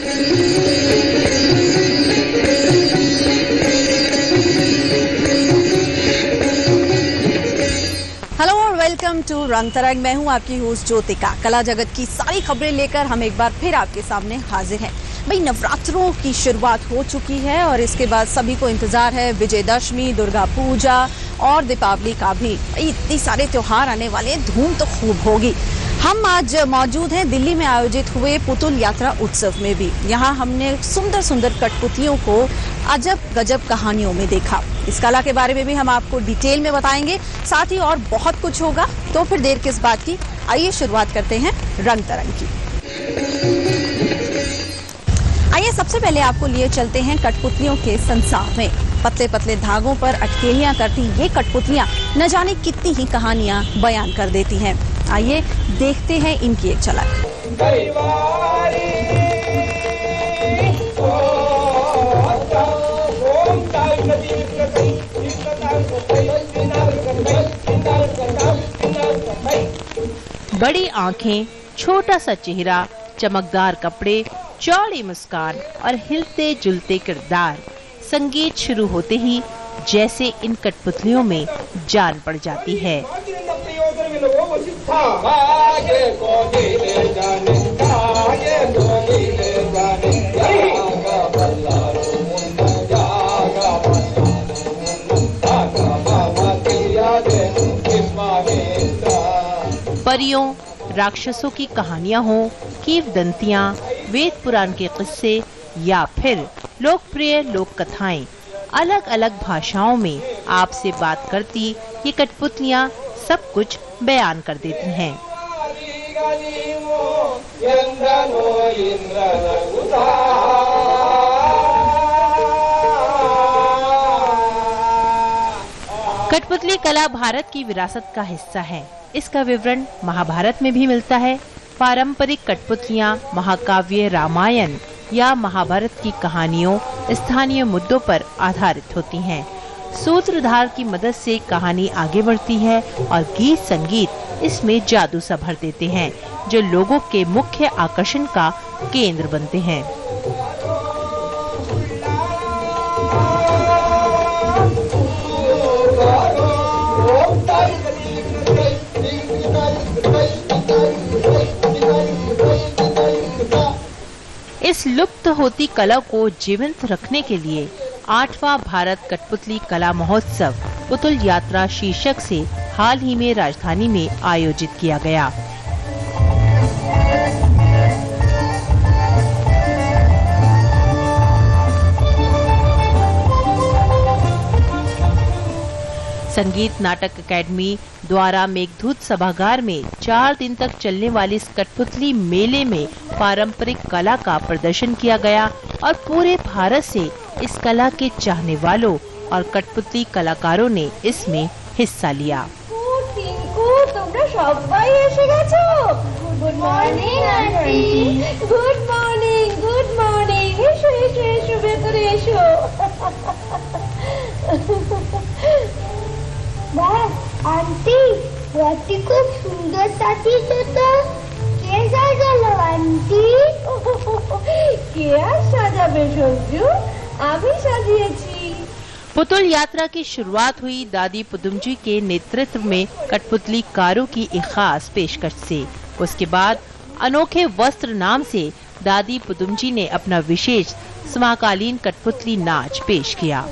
Hello और welcome to रंग तरंग। मैं हूं आपकी होस्ट ज्योतिका। कला जगत की सारी खबरें लेकर हम एक बार फिर आपके सामने हाजिर हैं। भाई, नवरात्रों की शुरुआत हो चुकी है और इसके बाद सभी को इंतजार है विजयदशमी, दुर्गा पूजा और दीपावली का भी। इतने सारे त्योहार आने वाले, धूम तो खूब होगी। हम आज मौजूद हैं दिल्ली में आयोजित हुए पुतुल यात्रा उत्सव में भी। यहाँ हमने सुंदर सुंदर कठपुतलियों को अजब गजब कहानियों में देखा। इस कला के बारे में भी हम आपको डिटेल में बताएंगे, साथ ही और बहुत कुछ होगा। तो फिर देर किस बात की, आइए शुरुआत करते हैं रंग तरंग की। आइए सबसे पहले आपको लिए चलते हैं कठपुतलियों के संसार में। पतले पतले धागों पर अटकेलियां करती ये कठपुतलियां न जाने कितनी ही कहानियां बयान कर देती हैं। आइए देखते हैं इनकी एक झलक। बड़ी आंखें, छोटा सा चेहरा, चमकदार कपड़े, चौड़ी मुस्कान और हिलते जुलते किरदार। संगीत शुरू होते ही जैसे इन कठपुतलियों में जान पड़ जाती है। परियों, राक्षसों की कहानियां हो, किंवदंतियां, वेद पुराण के किस्से या फिर लोकप्रिय लोक कथाएं, अलग अलग भाषाओं में आपसे बात करती ये कठपुतलियां सब कुछ बयान कर देती हैं। कठपुतली कला भारत की विरासत का हिस्सा है। इसका विवरण महाभारत में भी मिलता है। पारंपरिक कठपुतलियां महाकाव्य रामायण या महाभारत की कहानियों, स्थानीय मुद्दों पर आधारित होती हैं। सूत्रधार की मदद से कहानी आगे बढ़ती है और गीत संगीत इसमें जादू सा भर देते हैं, जो लोगों के मुख्य आकर्षण का केंद्र बनते हैं। इस लुप्त होती कला को जीवंत रखने के लिए 8वां भारत कठपुतली कला महोत्सव पुतुल यात्रा शीर्षक से हाल ही में राजधानी में आयोजित किया गया। संगीत नाटक अकेडमी द्वारा मेघदूत सभागार में 4 दिन तक चलने वाली इस कठपुतली मेले में पारंपरिक कला का प्रदर्शन किया गया और पूरे भारत से इस कला के चाहने वालों और कठपुतली कलाकारों ने इसमें हिस्सा लिया। Good morning aunty. Good morning, good morning. एसो भीतर एसो। आंटी, वाटी खूब सुंदर साथी तो कैसा चलो आंटी? क्या साजाबे सब्जू? आमी साजिएছি। पुतुल यात्रा की शुरुआत हुई दादी पुदुमजी के नेतृत्व में कठपुतली कारों की एक खास पेशकश से। उसके बाद अनोखे वस्त्र नाम से दादी पुदुमजी ने अपना विशेष समकालीन कठपुतली नाच पेश किया।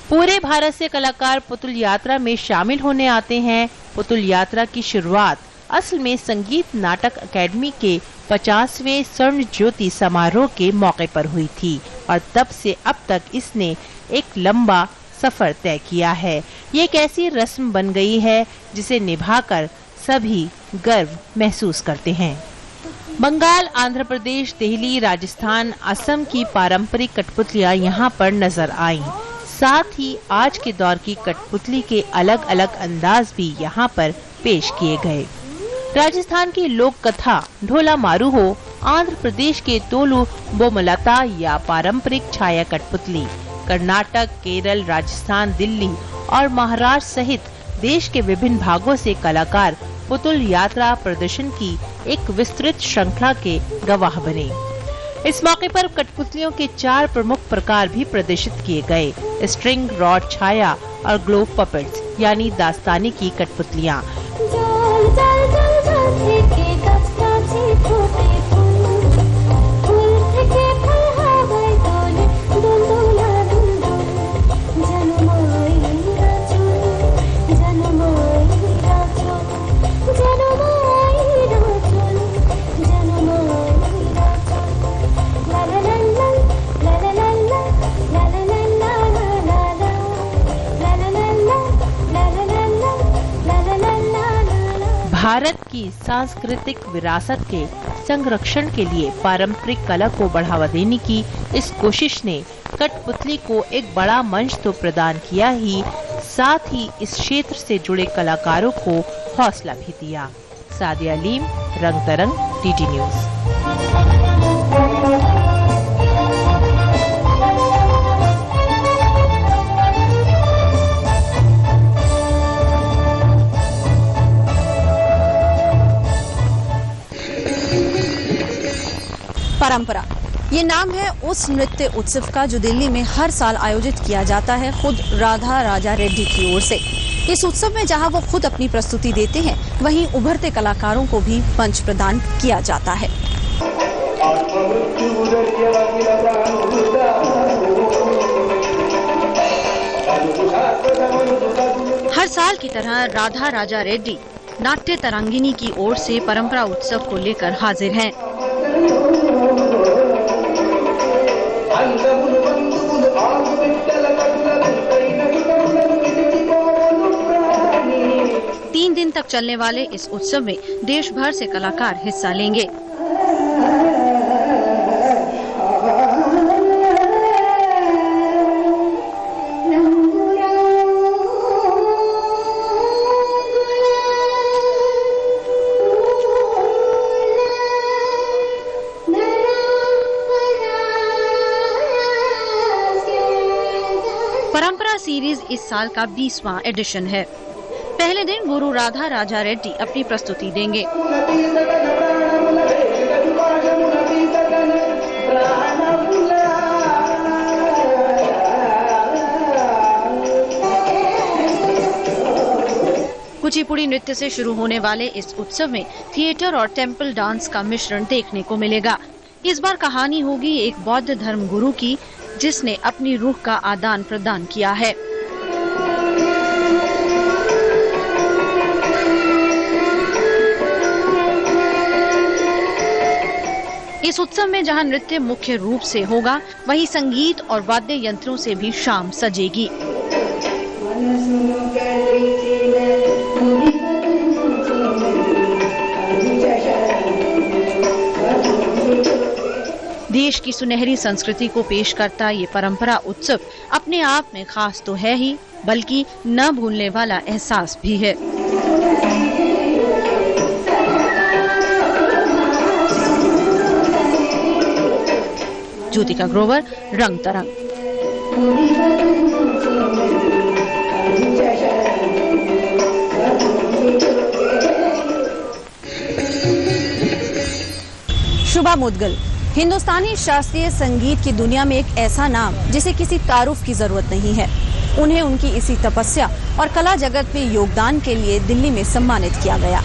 पूरे भारत से कलाकार पुतुल यात्रा में शामिल होने आते हैं। पुतुल यात्रा की शुरुआत असल में संगीत नाटक अकेडमी के 50वें स्वर्ण ज्योति समारोह के मौके पर हुई थी और तब से अब तक इसने एक लंबा सफर तय किया है। ये एक ऐसी रस्म बन गई है जिसे निभाकर सभी गर्व महसूस करते हैं। बंगाल, आंध्र प्रदेश, दिल्ली, राजस्थान, असम की पारंपरिक कठपुतलियां यहाँ पर नजर आईं। साथ ही आज के दौर की कठपुतली के अलग अलग अंदाज भी यहाँ पर पेश किए गए। राजस्थान की लोक कथा ढोला मारू हो, आंध्र प्रदेश के तोलू बोमलता या पारंपरिक छाया कठपुतली, कर्नाटक, केरल, राजस्थान, दिल्ली और महाराष्ट्र सहित देश के विभिन्न भागों से कलाकार पुतुल यात्रा प्रदर्शन की एक विस्तृत श्रृंखला के गवाह बने। इस मौके पर कठपुतलियों के 4 प्रमुख प्रकार भी प्रदर्शित किए गए। स्ट्रिंग, रॉड, छाया और ग्लो पपेट्स यानी दास्तानी की कठपुतलियाँ। भारत की सांस्कृतिक विरासत के संरक्षण के लिए पारंपरिक कला को बढ़ावा देने की इस कोशिश ने कठपुतली को एक बड़ा मंच तो प्रदान किया ही, साथ ही इस क्षेत्र से जुड़े कलाकारों को हौसला भी दिया। सादिया अलीम, रंग तरंग, डीडी न्यूज। परंपरा ये नाम है उस नृत्य उत्सव का जो दिल्ली में हर साल आयोजित किया जाता है खुद राधा राजा रेड्डी की ओर से। इस उत्सव में जहां वो खुद अपनी प्रस्तुति देते हैं, वहीं उभरते कलाकारों को भी मंच प्रदान किया जाता है। हर साल की तरह राधा राजा रेड्डी नाट्य तरंगिनी की ओर से परंपरा उत्सव को लेकर हाजिर हैं। तीन दिन तक चलने वाले इस उत्सव में देश भर से कलाकार हिस्सा लेंगे। परंपरा सीरीज इस साल का 20वां एडिशन है। पहले दिन गुरु राधा राजा रेड्डी अपनी प्रस्तुति देंगे। कुचिपुड़ी नृत्य से शुरू होने वाले इस उत्सव में थिएटर और टेम्पल डांस का मिश्रण देखने को मिलेगा। इस बार कहानी होगी एक बौद्ध धर्म गुरु की, जिसने अपनी रूह का आदान प्रदान किया है। इस उत्सव में जहां नृत्य मुख्य रूप से होगा, वहीं संगीत और वाद्य यंत्रों से भी शाम सजेगी। देश की सुनहरी संस्कृति को पेश करता ये परंपरा उत्सव अपने आप में खास तो है ही, बल्कि न भूलने वाला एहसास भी है। ज्योतिका ग्रोवर, रंग तरंग। शुभा मुदगल हिंदुस्तानी शास्त्रीय संगीत की दुनिया में एक ऐसा नाम जिसे किसी तारुफ की जरूरत नहीं है। उन्हें उनकी इसी तपस्या और कला जगत में योगदान के लिए दिल्ली में सम्मानित किया गया।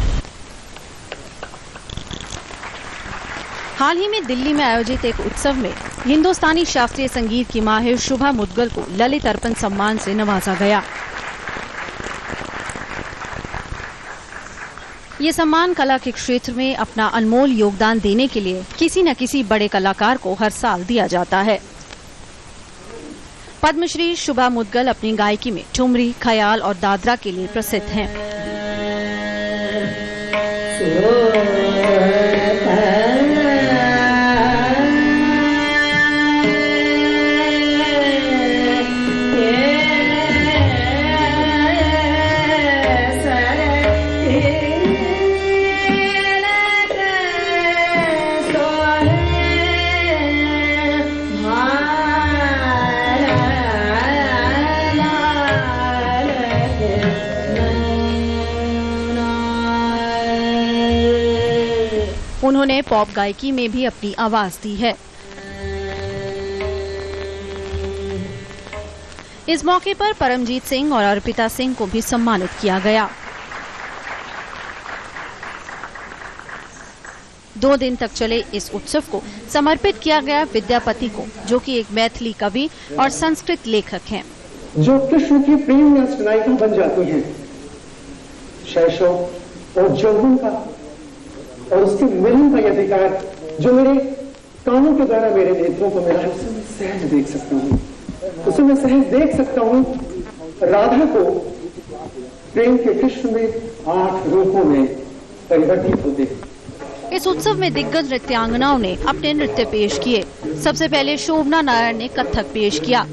हाल ही में दिल्ली में आयोजित एक उत्सव में हिंदुस्तानी शास्त्रीय संगीत की माहिर शुभा मुदगल को ललित अर्पण सम्मान से नवाजा गया। ये सम्मान कला के क्षेत्र में अपना अनमोल योगदान देने के लिए किसी न किसी बड़े कलाकार को हर साल दिया जाता है। पद्मश्री शुभा मुदगल अपनी गायकी में ठुमरी, ख्याल और दादरा के लिए प्रसिद्ध हैं। उन्होंने पॉप गायकी में भी अपनी आवाज दी है। इस मौके पर परमजीत सिंह और अर्पिता सिंह को भी सम्मानित किया गया। 2 दिन तक चले इस उत्सव को समर्पित किया गया विद्यापति को, जो कि एक मैथिली कवि और संस्कृत लेखक हैं। जो कृष्ण की प्रेम रसनायिका बन जाती हैं, शैशव और यौवन का और उसके मिलन का अधिकार जो मेरे कानों के द्वारा मेरे नेत्रों को मिला है, उसे मैं सहज देख सकता हूँ, उसे मैं सहज देख सकता हूँ। राधा को प्रेम के कृष्ण में 8 रूपों में परिवर्तित होते। इस उत्सव में दिग्गज नृत्यांगनाओं ने अपने नृत्य पेश किए। सबसे पहले शोभना नारायण ने कथक पेश किया।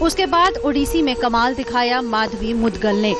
उसके बाद ओडिसी में कमाल दिखाया माधवी मुदगल ने।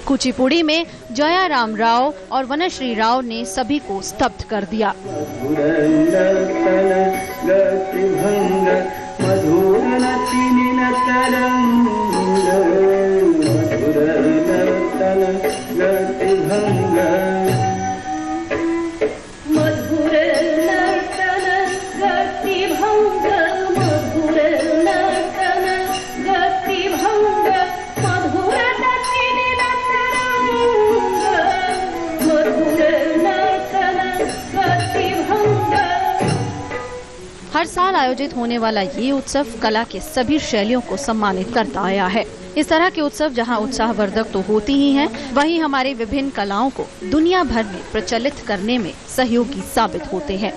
कुचिपुड़ी में जयाराम राव और वनश्री राव ने सभी को स्तब्ध कर दिया। हर साल आयोजित होने वाला ये उत्सव कला के सभी शैलियों को सम्मानित करता आया है। इस तरह के उत्सव जहां उत्साहवर्धक तो होती ही हैं, वहीं हमारे विभिन्न कलाओं को दुनिया भर में प्रचलित करने में सहयोगी साबित होते हैं।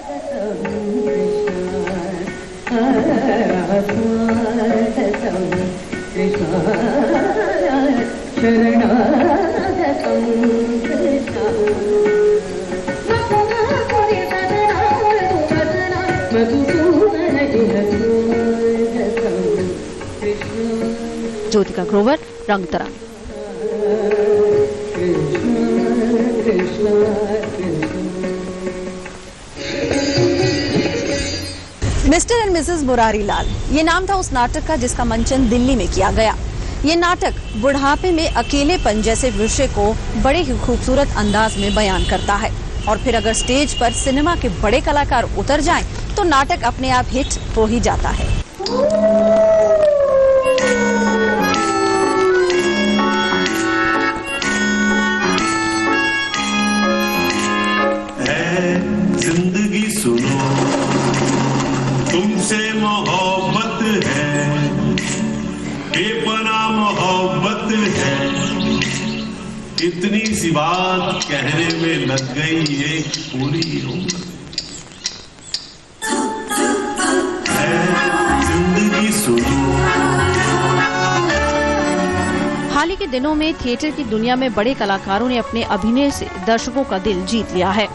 Jyotika Grover, Rangtarang. Mister and missus Murari Lal, ये नाम था उस नाटक का जिसका मंचन दिल्ली में किया गया। ये नाटक बुढ़ापे में अकेलेपन जैसे विषय को बड़े ही खूबसूरत अंदाज में बयान करता है, और फिर अगर स्टेज पर सिनेमा के बड़े कलाकार उतर जाएं, तो नाटक अपने आप हिट हो ही जाता है। जिंदगी सुनो, तुमसे मोहब्बत है, बेपनाह मोहब्बत है, इतनी सी बात कहने में लग गई एक पूरी उम्र। जिंदगी सुनो। हाल ही के दिनों में थिएटर की दुनिया में बड़े कलाकारों ने अपने अभिनय से दर्शकों का दिल जीत लिया है।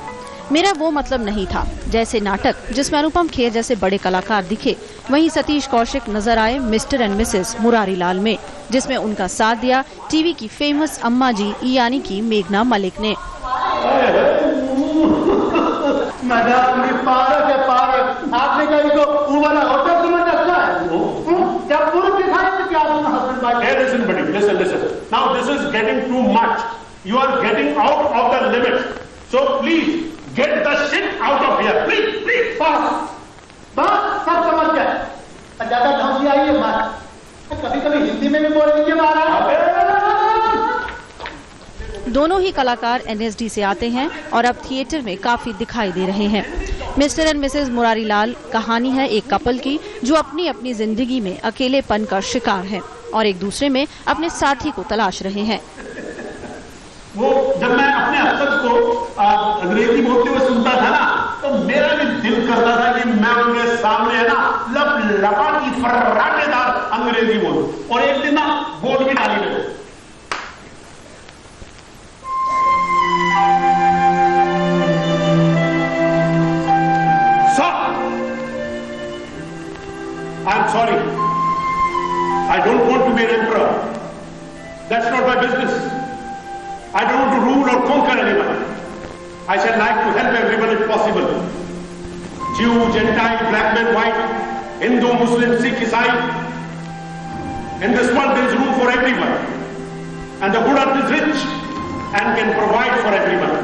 मेरा वो मतलब नहीं था जैसे नाटक जिसमें अनुपम खेर जैसे बड़े कलाकार दिखे, वहीं सतीश कौशिक नजर आए मिस्टर एंड मिसेस मुरारी लाल में, जिसमें उनका साथ दिया टीवी की फेमस अम्मा जी यानी कि मेघना मलिक ने। आपने कहीं को वाला होटल समझ रखा है? क्या पूरी दिखाई थी क्या husband wife? Hey, listen, buddy, listen. Now this is getting too much. You are getting out of the limit. So please get the shit out of here. Please. बस सब समझ गए। ज्यादा धमकी आई है मत। कभी हिंदी में भी बोल दीजिए महाराज। दोनों ही कलाकार NSD से आते हैं और अब थिएटर में काफी दिखाई दे रहे हैं। Mister and Mrs Murari Lal कहानी है एक कपल की जो अपनी अपनी जिंदगी में अकेलेपन का शिकार है और एक दूसरे में अपने साथी को तलाश रहे हैं। वो जब मैं अपने अफसर को अंग्रेजी बोलते हुए सुनता था ना, तो मेरा भी दिल करता था कि मैं उनके सामने है ना लपाटी फर्राटेदार अंग्रेजी बोलूं, और एक दिन ना बोल भी डाली मेरे। I'm sorry. I don't want to be an emperor. That's not my business. I don't want to rule or conquer anyone. I shall like to help everyone if possible. Jew, Gentile, black man, white, Hindu, Muslim, Sikh, Isai. In this world there is room for everyone. And the good earth is rich and can provide for everyone.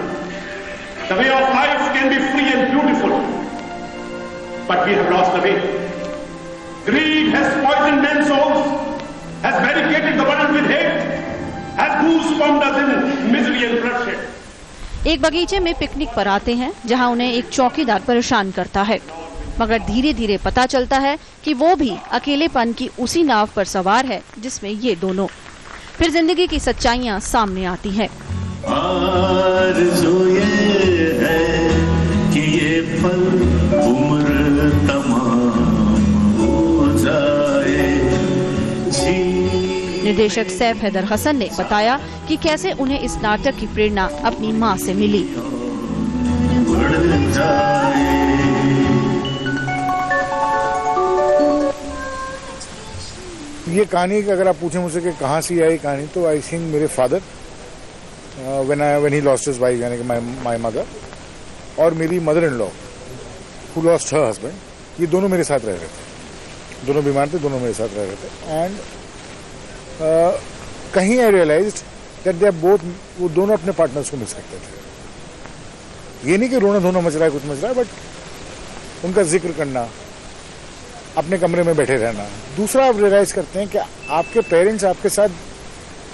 The way of life can be free and beautiful. But we have lost the way. Greed has poisoned men's souls, has barricaded the world with hate, has goosebumps us in misery and bloodshed. एक बगीचे में picnic पर आते हैं जहां उन्हें एक चौकीदार परेशान करता है, मगर धीरे धीरे पता चलता है कि वो भी अकेलेपन की उसी नाव पर सवार है जिसमें ये दोनों। फिर जिंदगी की सच्चाइयां सामने आती हैं। आरज़ू ये है कि ये पल उम्र तमाम हो जाए। निर्देशक सैफ हैदर हसन ने बताया कि कैसे उन्हें इस नाटक की प्रेरणा अपनी मां से मिली। ये कहानी अगर आप पूछें मुझसे कि कहाँ से आई कहानी, तो आई थिंक मेरे father when he lost his wife यानी कि माय मदर, और मेरी mother in law who lost her husband, ये दोनों मेरे साथ रह रहे थे। दोनों बीमार थे, दोनों मेरे साथ रह रहे थे। एंड कहीं I realised that they are both, वो दोनों अपने पार्टनर्स को मिस करते थे। ये नहीं कि रोना धोना मच रहा है, कुछ मच रहा है, बट उनका जिक्र करना, अपने कमरे में बैठे रहना। दूसरा आप रियलाइज करते हैं कि आपके पेरेंट्स आपके साथ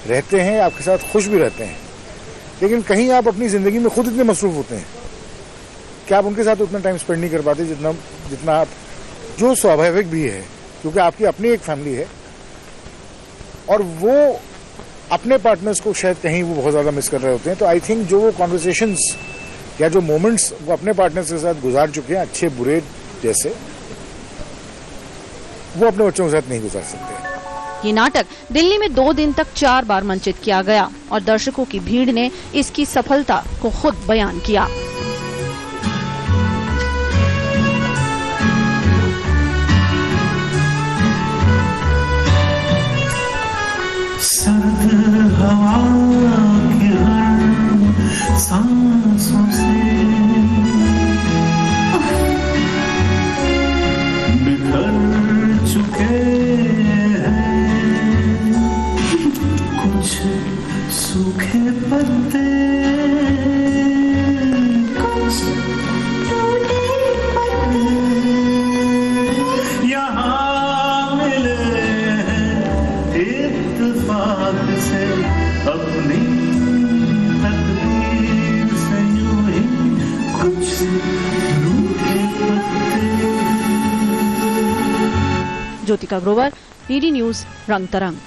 रहते हैं, आपके साथ खुश भी रहते हैं, लेकिन कहीं आप अपनी जिंदगी में खुद इतने मसरूफ होते हैं कि आप उनके साथ उतना टाइम स्पेंड नहीं कर पाते जितना आप, जो स्वाभाविक भी है क्योंकि आपकी अपनी एक फैमिली है, और वो अपने पार्टनर्स को शायद कहीं वो बहुत ज्यादा मिस कर रहे होते हैं। तो आई थिंक जो वो कॉन्वर्सेशंस या जो मोमेंट्स वो अपने पार्टनर्स के साथ गुजार चुके हैं, अच्छे बुरे जैसे, वो अपने बच्चों के साथ नहीं गुजार सकते। ये नाटक दिल्ली में 2 दिन तक 4 बार मंचित किया गया और दर्शकों की भीड़ ने इसकी सफलता को खुद बयान किया। सर्द हवा की हर सांसों से बिखर चुके हैं कुछ सूखे पत्ते, कुछ टूटे पत्ते यहाँ मिले इत्तेफाक से, अपनी तकदीर से यूं ही कुछ रूठे पत्ते। ज्योतिका ग्रोवर, डीडी न्यूज, रंग तरंग।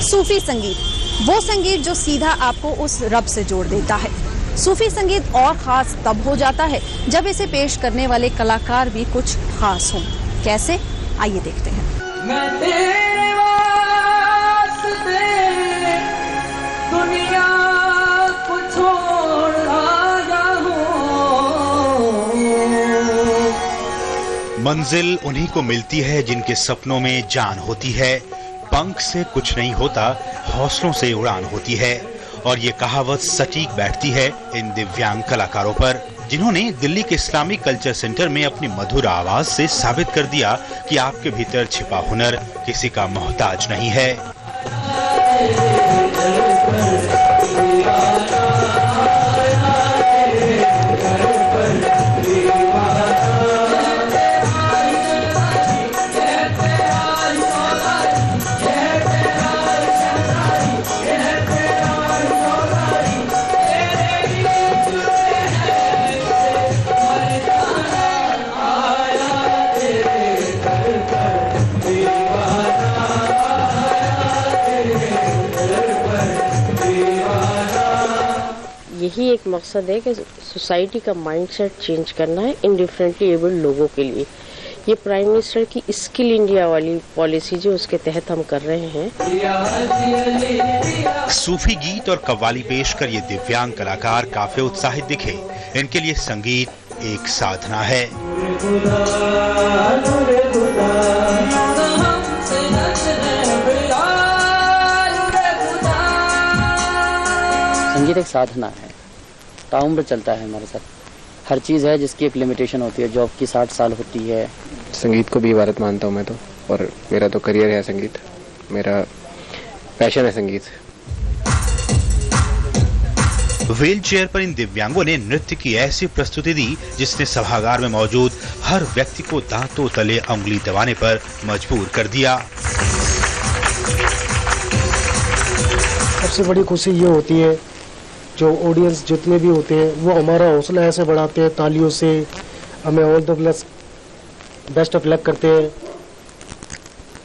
सूफी संगीत, वो संगीत जो सीधा आपको उस रब से जोड़ देता है। सूफी संगीत और खास तब हो जाता है जब इसे पेश करने वाले कलाकार भी कुछ खास हों। कैसे, आइए देखते हैं। मैं तेरे वास्ते दुनिया को छोड़ आया हूँ। मंजिल उन्हीं को मिलती है जिनके सपनों में जान होती है। पंख से कुछ नहीं होता, हौसलों से उड़ान होती है। और ये कहावत सटीक बैठती है इन दिव्यांग कलाकारों पर, जिन्होंने दिल्ली के इस्लामिक कल्चर सेंटर में अपनी मधुर आवाज से साबित कर दिया कि आपके भीतर छिपा हुनर किसी का मोहताज नहीं है। यही एक मकसद है कि सोसाइटी का माइंडसेट चेंज करना है इन डिफरेंटली एबल्ड लोगों के लिए। ये प्राइम मिनिस्टर की स्किल इंडिया वाली पॉलिसी जो उसके तहत हम कर रहे हैं। सूफी गीत और कव्वाली पेश कर ये दिव्यांग कलाकार काफी उत्साहित दिखे। इनके लिए संगीत एक साधना है। संगीत एक साधना है, ताउम्र चलता है हमारे साथ। हर चीज़ है जिसकी एक लिमिटेशन होती है। जॉब की 60 साल होती है। संगीत को भी इबादत मानता हूँ मैं तो, और मेरा तो करियर है संगीत, मेरा पैशन है संगीत। व्हील चेयर पर इन दिव्यांगों ने नृत्य की ऐसी प्रस्तुति दी जिसने सभागार में मौजूद हर व्यक्ति को दांतों तले उंगली दबाने पर मजबूर कर दिया। सबसे बड़ी खुशी ये होती है जो ऑडियंस जितने भी होते हैं वो हमारा हौसला ऐसे बढ़ाते हैं, तालियों से हमें all the best of luck करते हैं,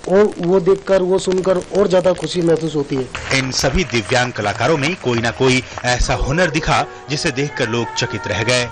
और वो देखकर वो सुनकर और ज्यादा खुशी महसूस होती है। इन सभी दिव्यांग कलाकारों में कोई ना कोई ऐसा हुनर दिखा जिसे देखकर लोग चकित रह गए।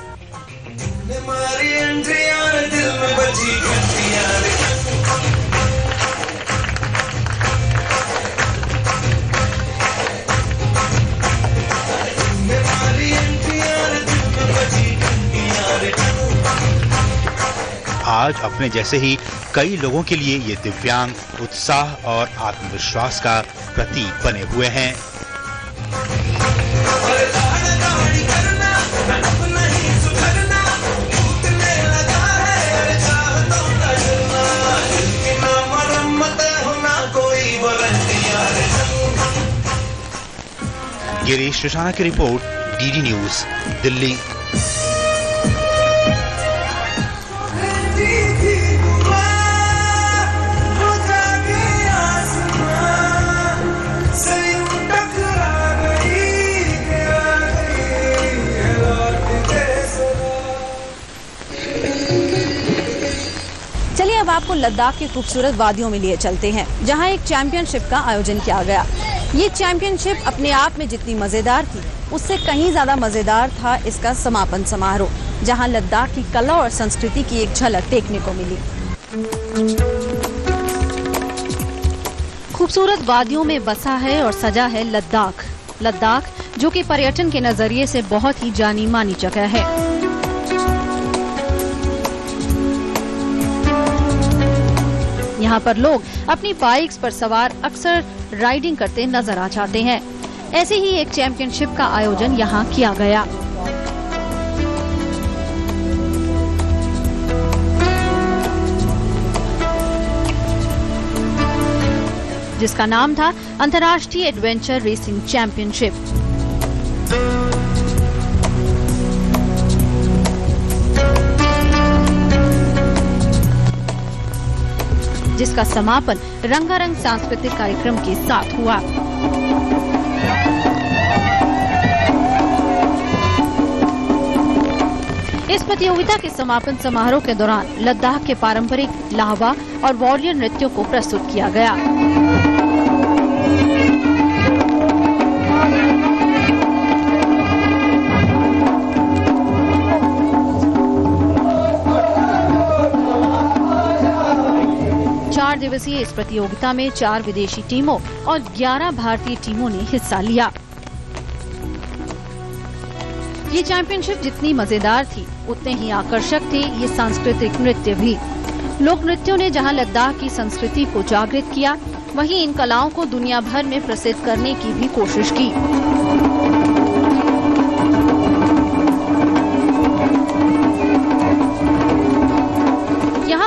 आज अपने जैसे ही कई लोगों के लिए ये दिव्यांग उत्साह और आत्मविश्वास का प्रतीक बने हुए हैं। गिरीश रिशाना की रिपोर्ट, डीडी न्यूज, दिल्ली। चलिए अब आपको लद्दाख की खूबसूरत वादियों में लिए चलते हैं, जहां एक चैंपियनशिप का आयोजन किया गया। ये चैंपियनशिप अपने आप में जितनी मजेदार थी, उससे कहीं ज्यादा मजेदार था इसका समापन समारोह, जहां लद्दाख की कला और संस्कृति की एक झलक देखने को मिली। खूबसूरत वादियों में बसा है और सजा है लद्दाख। लद्दाख जो कि पर्यटन के नजरिए से बहुत ही जानी मानी जगह है। यहाँ पर लोग अपनी बाइक्स पर सवार अक्सर राइडिंग करते नजर आ जाते हैं। ऐसे ही एक चैंपियनशिप का आयोजन यहाँ किया गया। जिसका नाम था अंतर्राष्ट्रीय एडवेंचर रेसिंग चैंपियनशिप। जिसका समापन रंगारंग सांस्कृतिक कार्यक्रम के साथ हुआ। इस प्रतियोगिता के समापन समारोह के दौरान लद्दाख के पारंपरिक लाहवा और वॉरियर नृत्यों को प्रस्तुत किया गया। दिवसीय इस प्रतियोगिता में 4 विदेशी टीमों और 11 भारतीय टीमों ने हिस्सा लिया। ये चैंपियनशिप जितनी मजेदार थी, उतने ही आकर्षक थे ये सांस्कृतिक नृत्य भी। लोक नृत्यों ने जहां लद्दाख की संस्कृति को जागृत किया, वहीं इन कलाओं को दुनिया भर में प्रसिद्ध करने की भी कोशिश की।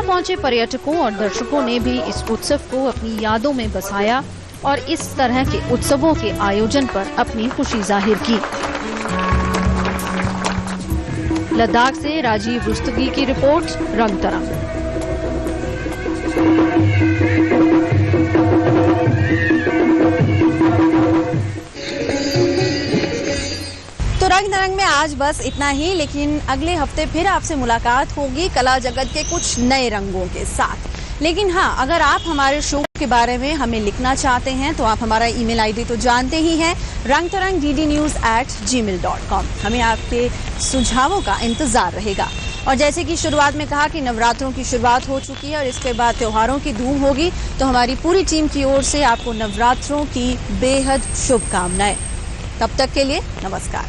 पहुंचे पर्यटकों और दर्शकों ने भी इस उत्सव को अपनी यादों में बसाया और इस तरह के उत्सवों के आयोजन पर अपनी खुशी जाहिर की। लद्दाख से राजीव रुस्तगी की रिपोर्ट, रंग तरंग। तो रंग तरंग में आज बस इतना ही, लेकिन अगले हफ्ते फिर आपसे मुलाकात होगी कला जगत के कुछ नए रंगों के साथ। लेकिन हाँ, अगर आप हमारे शो के बारे में हमें लिखना चाहते हैं तो आप हमारा ईमेल आईडी तो जानते ही हैं, rangtarangddnews@gmail.com। हमें आपके सुझावों का इंतजार रहेगा। और जैसे कि शुरुआत में कहा कि नवरात्रों की शुरुआत हो चुकी है और इसके बाद त्योहारों की धूम होगी, तो हमारी पूरी टीम की ओर से आपको नवरात्रों की बेहद शुभकामनाएं। तब तक के लिए नमस्कार।